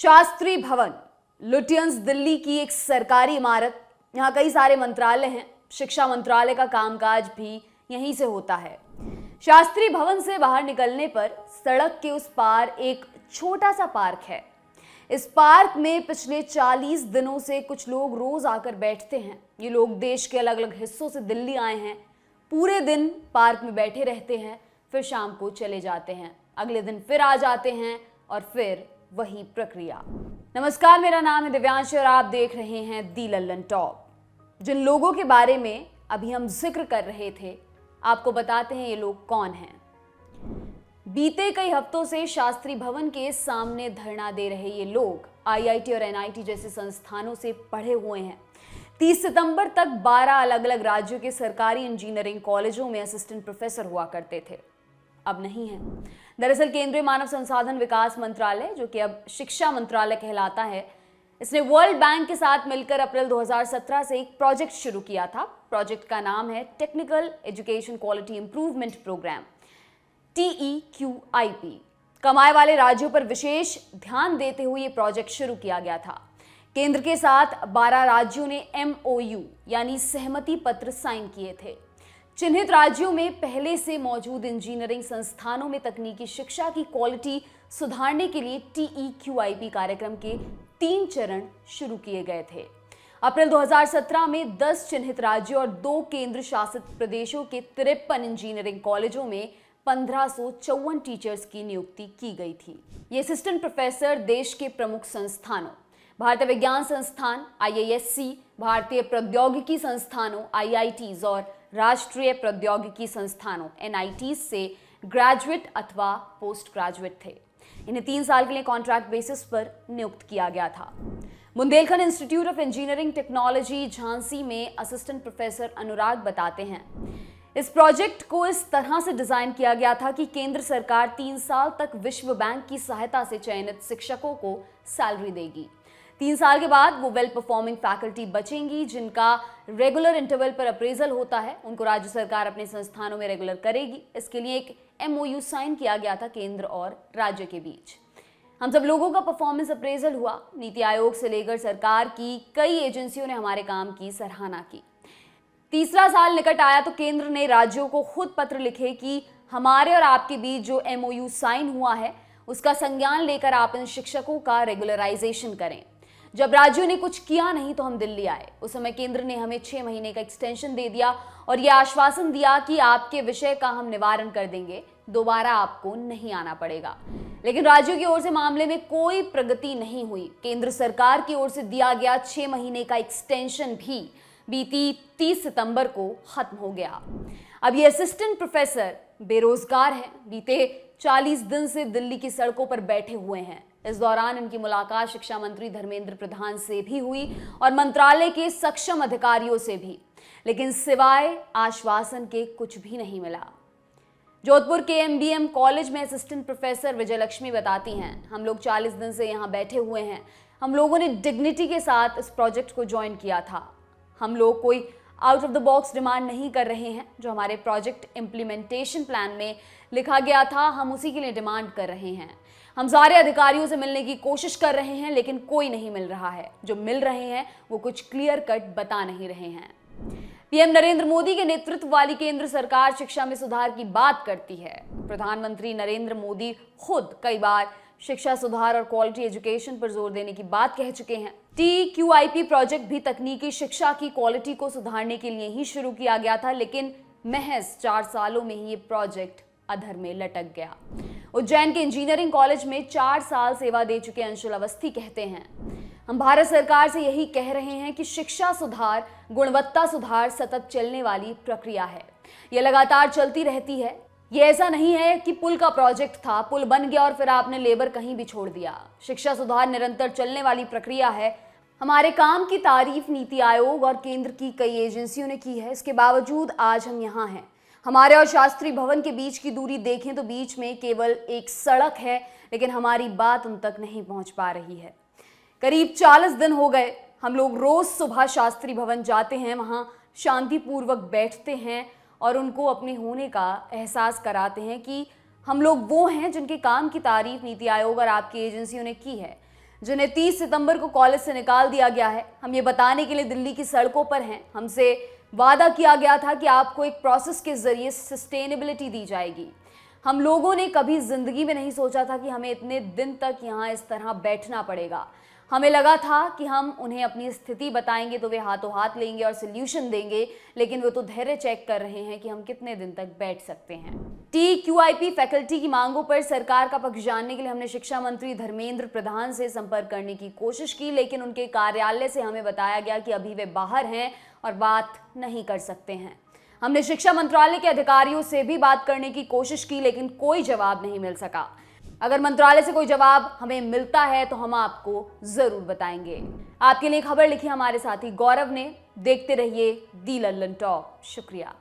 शास्त्री भवन लुटियंस दिल्ली की एक सरकारी इमारत। यहाँ कई सारे मंत्रालय हैं। शिक्षा मंत्रालय का कामकाज भी यहीं से होता है। शास्त्री भवन से बाहर निकलने पर सड़क के उस पार एक छोटा सा पार्क है। इस पार्क में पिछले 40 दिनों से कुछ लोग रोज आकर बैठते हैं। ये लोग देश के अलग अलग हिस्सों से दिल्ली आए हैं। पूरे दिन पार्क में बैठे रहते हैं, फिर शाम को चले जाते हैं, अगले दिन फिर आ जाते हैं और फिर वही प्रक्रिया। नमस्कार, मेरा नाम है दिव्यांश और आप देख रहे हैं दी लल्लन टॉप। जिन लोगों के बारे में अभी हम जिक्र कर रहे थे, आपको बताते हैं ये लोग कौन हैं। बीते कई हफ्तों से शास्त्री भवन के सामने धरना दे रहे ये लोग आईआईटी और एनआईटी जैसे संस्थानों से पढ़े हुए हैं। 30 सितंबर तक 12 अलग अलग राज्यों के सरकारी इंजीनियरिंग कॉलेजों में असिस्टेंट प्रोफेसर हुआ करते थे, अब नहीं है। दरअसल केंद्रीय मानव संसाधन विकास मंत्रालय, जो कि अब शिक्षा मंत्रालय कहलाता है, इसने वर्ल्ड बैंक के साथ मिलकर अप्रैल 2017 से एक प्रोजेक्ट शुरू किया था। प्रोजेक्ट का नाम है technical education quality improvement programme, TEQIP। कमाई वाले राज्यों पर विशेष ध्यान देते हुए ये प्रोजेक्ट शुरू किया गया था। केंद्र के साथ 12 राज्यों ने MOU यानी सहमति पत्र साइन किए थे। चिन्हित राज्यों में पहले से मौजूद इंजीनियरिंग संस्थानों में तकनीकी शिक्षा की क्वालिटी सुधारने के लिए TEQIP कार्यक्रम के 3 चरण शुरू किए गए थे। अप्रैल 2017 में 10 चिन्हित राज्यों और 2 केंद्र शासित प्रदेशों के 53 इंजीनियरिंग कॉलेजों में 1554 टीचर्स की नियुक्ति की गई थी। ये असिस्टेंट प्रोफेसर देश के प्रमुख संस्थानों, भारतीय विज्ञान संस्थान IISc, भारतीय प्रौद्योगिकी संस्थानों IITs और राष्ट्रीय प्रौद्योगिकी संस्थानों NITs से ग्रेजुएट अथवा पोस्ट ग्रेजुएट थे। इन्हें 3 साल के लिए कॉन्ट्रैक्ट बेसिस पर नियुक्त किया गया था। Bundelkhand institute of engineering technology Jhansi में असिस्टेंट प्रोफेसर अनुराग बताते हैं, इस प्रोजेक्ट को इस तरह से डिजाइन किया गया था कि केंद्र सरकार 3 साल तक विश्व बैंक की सहायता से चयनित शिक्षकों को सैलरी देगी। 3 साल के बाद वो वेल परफॉर्मिंग फैकल्टी बचेंगी, जिनका रेगुलर इंटरवल पर अप्रेजल होता है, उनको राज्य सरकार अपने संस्थानों में रेगुलर करेगी। इसके लिए एक MOU साइन किया गया था केंद्र और राज्य के बीच। हम सब लोगों का परफॉर्मेंस अप्रेजल हुआ। नीति आयोग से लेकर सरकार की कई एजेंसियों ने हमारे काम की सराहना की। तीसरा साल निकट आया तो केंद्र ने राज्यों को खुद पत्र लिखे कि हमारे और आपके बीच जो MOU साइन हुआ है, उसका संज्ञान लेकर आप इन शिक्षकों का रेगुलराइजेशन करें। जब राज्यों ने कुछ किया नहीं तो हम दिल्ली आए। उस समय केंद्र ने हमें 6 महीने का एक्सटेंशन दे दिया और यह आश्वासन दिया कि आपके विषय का हम निवारण कर देंगे, दोबारा आपको नहीं आना पड़ेगा। लेकिन राज्यों की ओर से मामले में कोई प्रगति नहीं हुई। केंद्र सरकार की ओर से दिया गया 6 महीने का एक्सटेंशन भी बीती 30 सितंबर को खत्म हो गया। अब ये असिस्टेंट प्रोफेसर बेरोजगार हैं। बीते 40 दिन से दिल्ली की सड़कों पर बैठे हुए हैं। इस दौरान इनकी मुलाकात शिक्षा मंत्री धर्मेंद्र प्रधान से भी हुई और मंत्रालय के सक्षम अधिकारियों से भी, लेकिन सिवाय आश्वासन के कुछ भी नहीं मिला। जोधपुर के MBM कॉलेज में असिस्टेंट प्रोफेसर विजयलक्ष्मी बताती हैं, हम लोग 40 दिन से यहाँ बैठे हुए हैं। हम लोगों ने डिग्निटी के साथ इस प्रोजेक्ट को ज्वाइन किया था। हम लोग कोई out of the box demand नहीं कर रहे हैं। जो हमारे प्रोजेक्ट इम्प्लीमेंटेशन प्लान में लिखा गया था, हम उसी के लिए डिमांड कर रहे हैं। हम सारे अधिकारियों से मिलने की कोशिश कर रहे हैं, लेकिन कोई नहीं मिल रहा है। जो मिल रहे हैं वो कुछ क्लियर कट बता नहीं रहे हैं। PM नरेंद्र मोदी के नेतृत्व वाली केंद्र सरकार शिक्षा में सुधार की बात करती है। प्रधानमंत्री नरेंद्र मोदी खुद कई बार शिक्षा सुधार और क्वालिटी एजुकेशन पर जोर देने की बात कह चुके हैं। TEQIP प्रोजेक्ट भी तकनीकी शिक्षा की क्वालिटी को सुधारने के लिए ही शुरू किया गया था, लेकिन महज 4 सालों में ही ये प्रोजेक्ट अधर में लटक गया। उज्जैन के इंजीनियरिंग कॉलेज में 4 साल सेवा दे चुके अंशुल अवस्थी कहते हैं, हम भारत सरकार से यही कह रहे हैं कि शिक्षा सुधार, गुणवत्ता सुधार सतत चलने वाली प्रक्रिया है। यह लगातार चलती रहती है। ये ऐसा नहीं है कि पुल का प्रोजेक्ट था, पुल बन गया और फिर आपने लेबर कहीं भी छोड़ दिया। शिक्षा सुधार निरंतर चलने वाली प्रक्रिया है। हमारे काम की तारीफ नीति आयोग और केंद्र की कई एजेंसियों ने की है। इसके बावजूद आज हम यहाँ हैं। हमारे और शास्त्री भवन के बीच की दूरी देखें तो बीच में केवल एक सड़क है, लेकिन हमारी बात उन तक नहीं पहुंच पा रही है। करीब 40 दिन हो गए। हम लोग रोज सुबह शास्त्री भवन जाते हैं, वहां शांतिपूर्वक बैठते हैं और उनको अपने होने का एहसास कराते हैं कि हम लोग वो हैं जिनके काम की तारीफ नीति आयोग और आपकी एजेंसियों ने की है। जिन्हें 30 सितंबर को कॉलेज से निकाल दिया गया है। हम ये बताने के लिए दिल्ली की सड़कों पर हैं। हमसे वादा किया गया था कि आपको एक प्रोसेस के जरिए सस्टेनेबिलिटी दी जाएगी। हम लोगों ने कभी जिंदगी में नहीं सोचा था कि हमें इतने दिन तक यहाँ इस तरह बैठना पड़ेगा। हमें लगा था कि हम उन्हें अपनी स्थिति बताएंगे तो वे हाथों हाथ लेंगे और सोल्यूशन देंगे, लेकिन वो तो धैर्य चेक कर रहे हैं कि हम कितने दिन तक बैठ सकते हैं। TQIP फैकल्टी की मांगों पर सरकार का पक्ष जानने के लिए हमने शिक्षा मंत्री धर्मेंद्र प्रधान से संपर्क करने की कोशिश की, लेकिन उनके कार्यालय से हमें बताया गया कि अभी वे बाहर हैं और बात नहीं कर सकते हैं। हमने शिक्षा मंत्रालय के अधिकारियों से भी बात करने की कोशिश की, लेकिन कोई जवाब नहीं मिल सका। अगर मंत्रालय से कोई जवाब हमें मिलता है तो हम आपको जरूर बताएंगे। आपके लिए खबर लिखी हमारे साथी गौरव ने। देखते रहिए दी लल्लन टॉक। शुक्रिया।